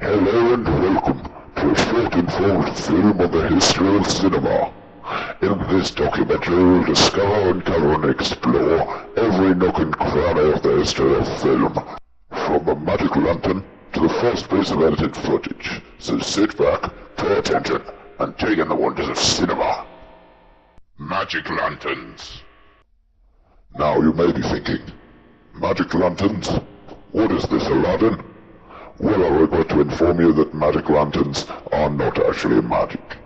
Hello and welcome to a short informed film on the history of cinema. In this documentary we'll discover, uncover and explore every nook and cranny of the history of film, from the magic lantern to the first piece of edited footage. So sit back, pay attention, and take in the wonders of cinema. Magic lanterns. Now you may be thinking, magic lanterns? What is this, Aladdin? Well, I regret to inform you that magic lanterns are not actually magic.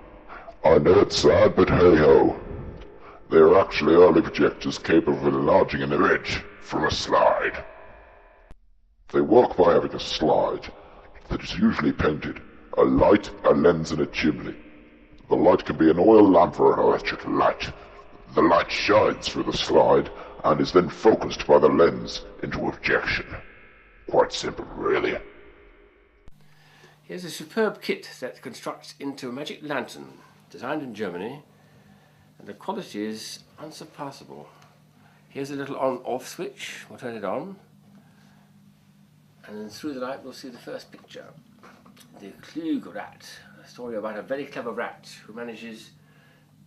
I know it's sad, but hey-ho. They are actually early projectors capable of enlarging an image from a slide. They work by having a slide that is usually painted, a light, a lens, and a chimney. The light can be an oil lamp or an electric light. The light shines through the slide and is then focused by the lens into a projection. Quite simple, really. Here's a superb kit that constructs into a magic lantern, designed in Germany, and the quality is unsurpassable. Here's a little on-off switch, we'll turn it on, and then through the light we'll see the first picture. The Kluge Rat, a story about a very clever rat who manages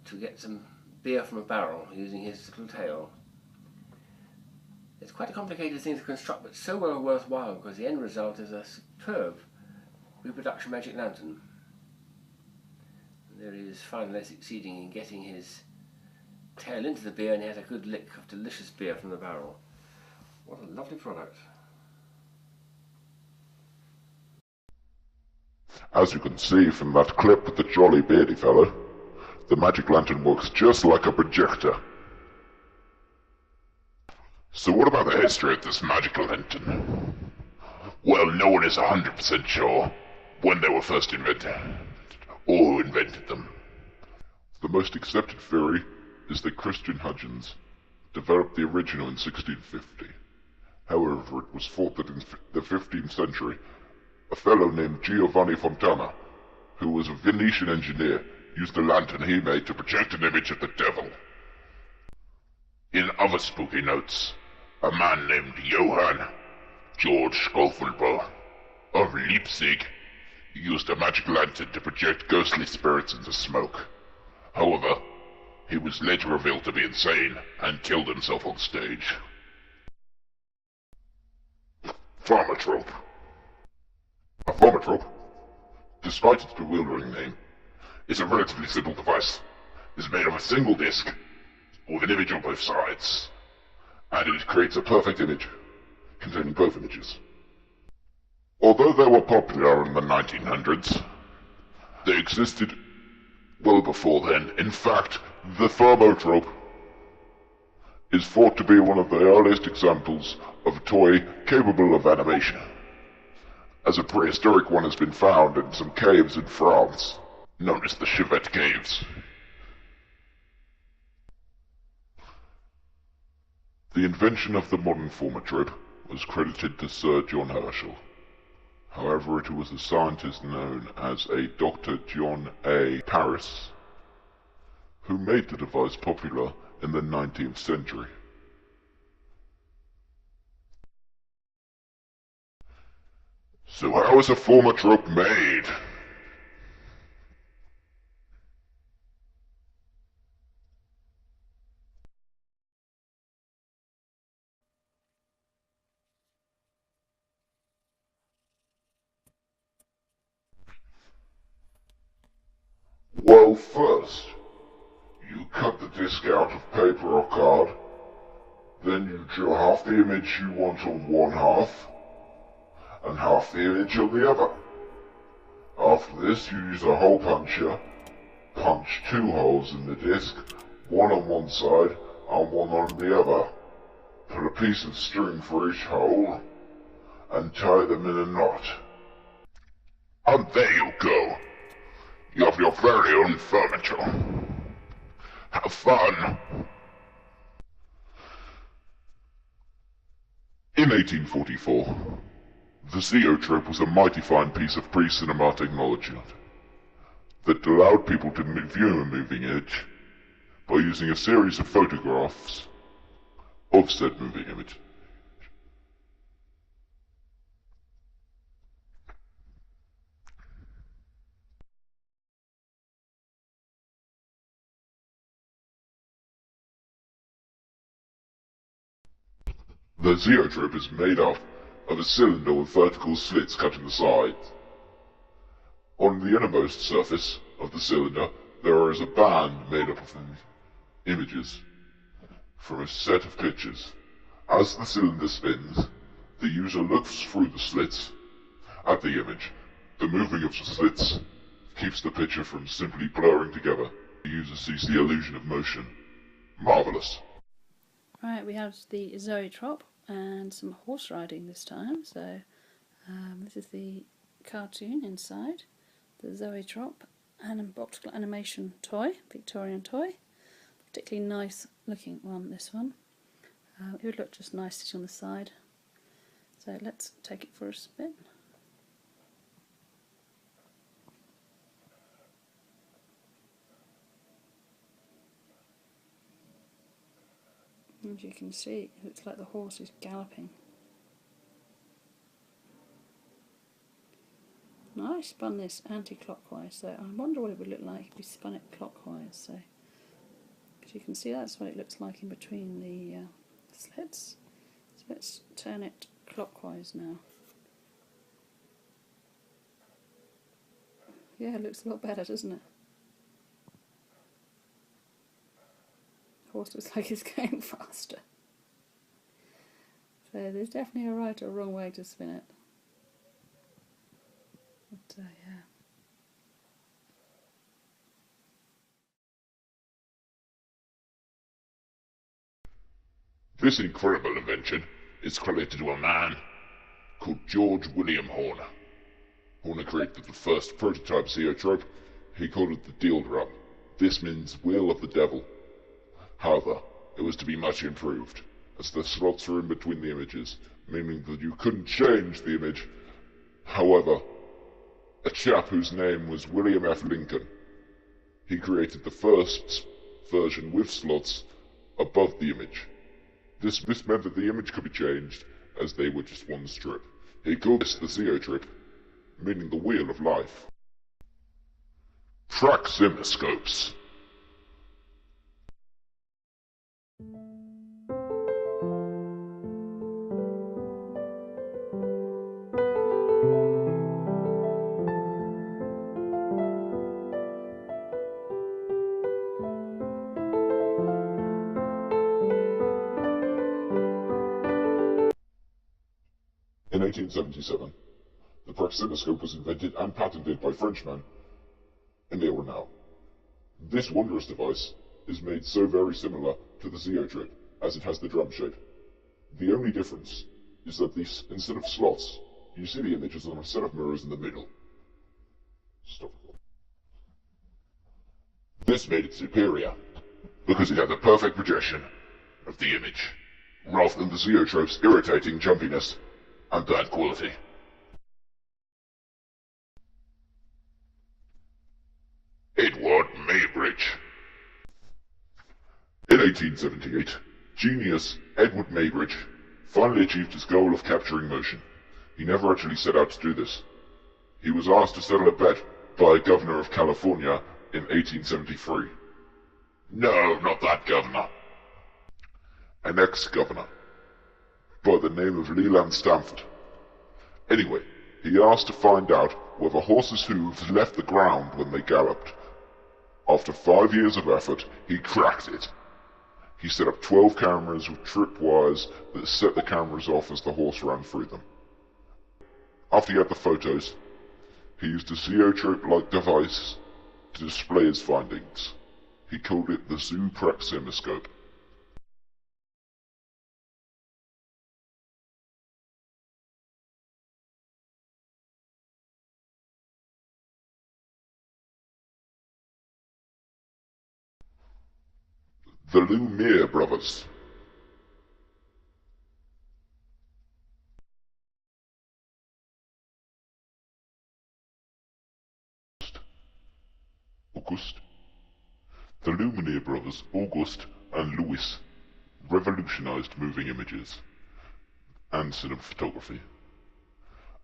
to get some beer from a barrel using his little tail. It's quite a complicated thing to construct, but so well worthwhile because the end result is a superb reproduction magic lantern. And there he is finally succeeding in getting his tail into the beer, and he has a good lick of delicious beer from the barrel. What a lovely product. As you can see from that clip with the jolly beardy fellow, the magic lantern works just like a projector. So what about the history of this magic lantern? Well, no one is 100% sure when they were first invented, or who invented them. The most accepted theory is that Christian Huygens developed the original in 1650. However, it was thought that in the 15th century, a fellow named Giovanni Fontana, who was a Venetian engineer, used a lantern he made to project an image of the devil. In other spooky notes, a man named Johann George Schaufelberg of Leipzig used a magic lantern to project ghostly spirits into smoke. However, he was later revealed to be insane and killed himself on stage. Thaumatrope. A thaumatrope, despite its bewildering name, is a relatively simple device. It is made of a single disc with an image on both sides, and it creates a perfect image containing both images. Although they were popular in the 1900s, they existed well before then. In fact, the thaumatrope is thought to be one of the earliest examples of a toy capable of animation, as a prehistoric one has been found in some caves in France, known as the Chevette Caves. The invention of the modern thaumatrope was credited to Sir John Herschel. However, it was a scientist known as a Dr. John A. Paris who made the device popular in the 19th century. So how is a thaumatrope made? Well, first, you cut the disc out of paper or card, then you draw half the image you want on one half, and half the image on the other. After this, you use a hole puncher, punch 2 holes in the disc, one on one side and one on the other. Put a piece of string for each hole, and tie them in a knot. And there you go. You have your very own furniture. Have fun! In 1844, the Zoetrope was a mighty fine piece of pre-cinema technology that allowed people to view a moving image by using a series of photographs of said moving image. The Zoetrope is made up of a cylinder with vertical slits cut in the sides. On the innermost surface of the cylinder, there is a band made up of images from a set of pictures. As the cylinder spins, the user looks through the slits at the image. The moving of the slits keeps the picture from simply blurring together. The user sees the illusion of motion. Marvelous. Right, we have the Zoetrope and some horse riding this time. So this is the cartoon inside, the Zoetrope, an optical animation toy, Victorian toy. Particularly nice looking one, this one. It would look just nice sitting on the side. So let's take it for a spin. As you can see, it looks like the horse is galloping. Now I spun this anti-clockwise, so I wonder what it would look like if we spun it clockwise. So, as you can see, that's what it looks like in between the slits. So let's turn it clockwise now. Yeah, it looks a lot better, doesn't it? Horse looks like it's going faster. So there's definitely a right or wrong way to spin it. But yeah. This incredible invention is credited to a man called George William Horner. Horner created the first prototype Zoetrope. He called it the Deal Drum. This means Wheel of the Devil. However, it was to be much improved, as the slots were in between the images, meaning that you couldn't change the image. However, a chap whose name was William F. Lincoln, he created the first version with slots above the image. This meant that the image could be changed, as they were just one strip. He called this the Zoetrope, meaning the Wheel of Life. Praxinoscopes. In 1877, the praxinoscope was invented and patented by Frenchmen Emile Renault. This wondrous device is made so very similar to the Zoetrope as it has the drum shape. The only difference is that instead of slots, you see the images on a set of mirrors in the middle. Stop. This made it superior, because it had the perfect projection of the image, rather than the Zoetrope's irritating jumpiness and bad quality. Edward Muybridge. In 1878, genius Edward Muybridge finally achieved his goal of capturing motion. He never actually set out to do this. He was asked to settle a bet by a governor of California in 1873. No, not that governor. An ex-governor by the name of Leland Stanford. Anyway, he asked to find out whether horses' hooves left the ground when they galloped. After 5 years of effort, he cracked it. He set up 12 cameras with tripwires that set the cameras off as the horse ran through them. After he had the photos, he used a Zoetrope-like device to display his findings. He called it the Zoopraxinoscope. The Lumiere brothers. Auguste. The Lumiere brothers, Auguste and Louis, revolutionized moving images and cinematography.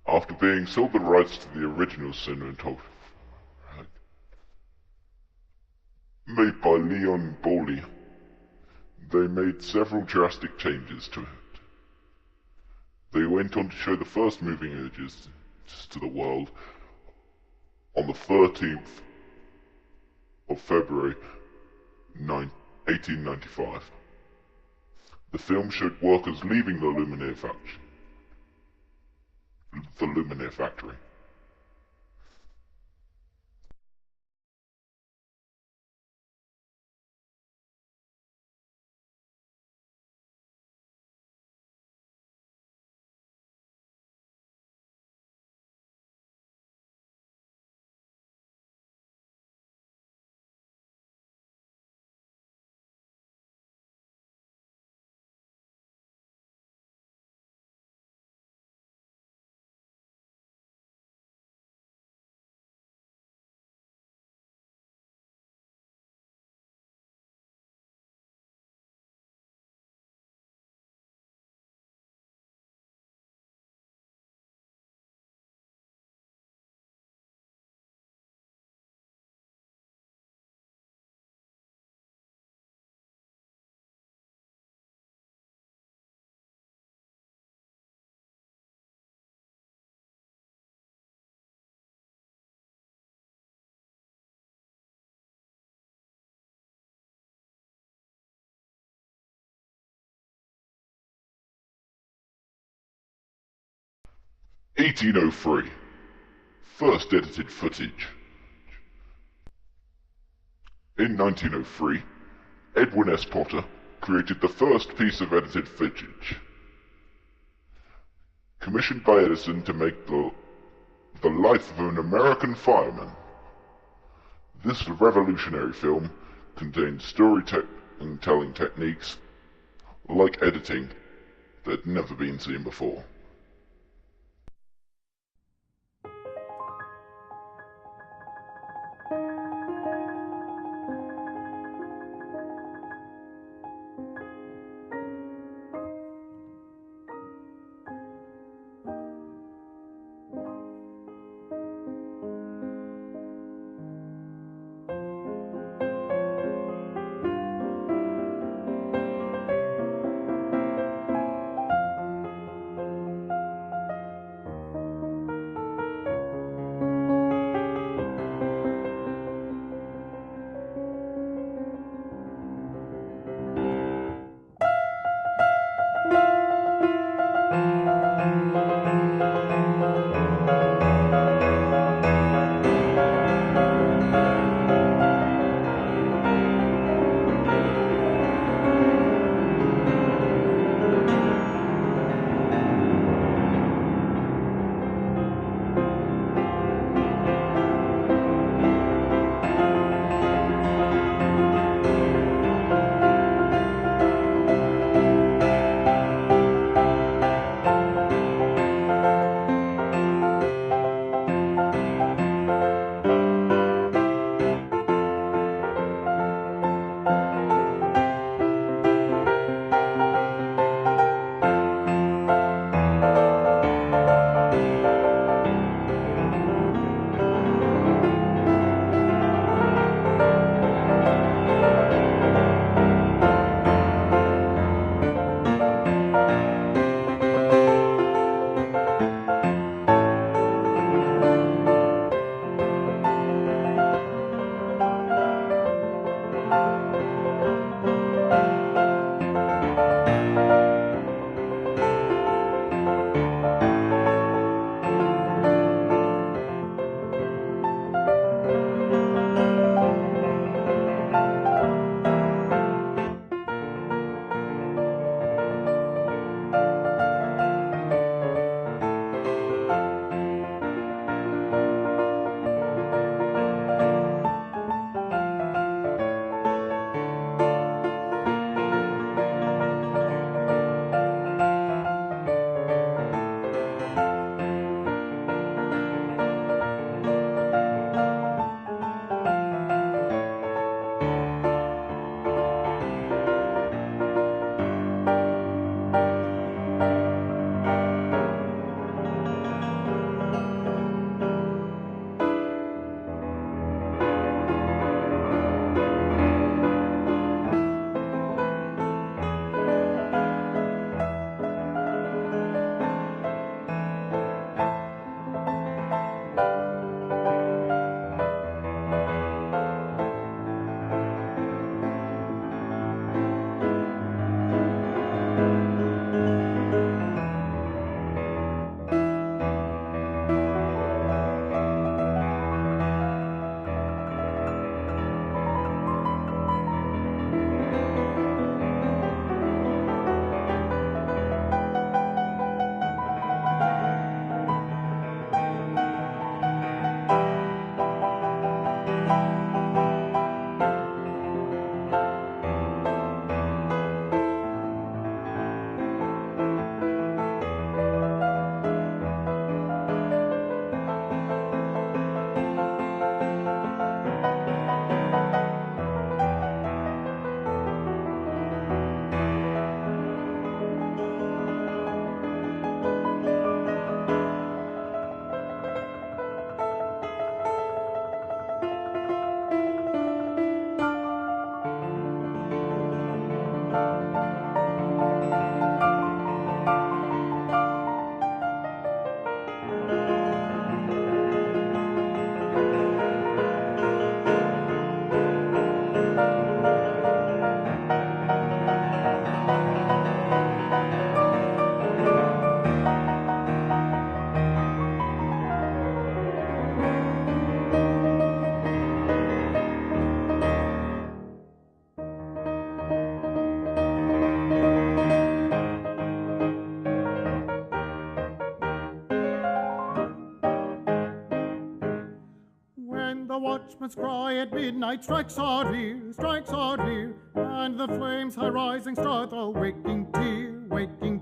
After being sold the rights to the original cinematography made by Leon Boley, they made several drastic changes to it. They went on to show the first moving images to the world on the 13th of February 1895. The film showed workers leaving the Luminaire factory. (1803) First edited footage. In 1903, Edwin S. Potter created the first piece of edited footage, commissioned by Edison to make the life of an American fireman. This revolutionary film contained storytelling techniques like editing that had never been seen before. the watchman's cry at midnight strikes our ear, and the flames high rising start the waking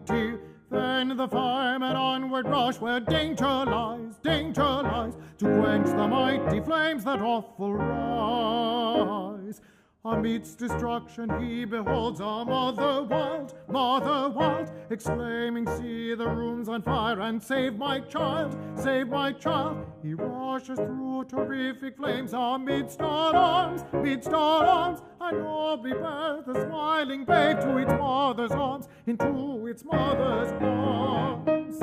tear. Then the firemen onward rush where danger lies, to quench the mighty flames that awful rise. Amidst destruction he beholds a mother wild, exclaiming, see the room's on fire, and save my child. He rushes through terrific flames amidst all arms, and nobly bears the smiling babe to its mother's arms, into its mother's arms.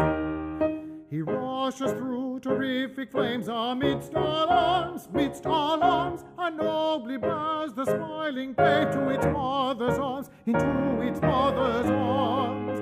He rushes through terrific flames amidst all arms, and nobly bears the smiling babe to its mother's arms, into its mother's arms.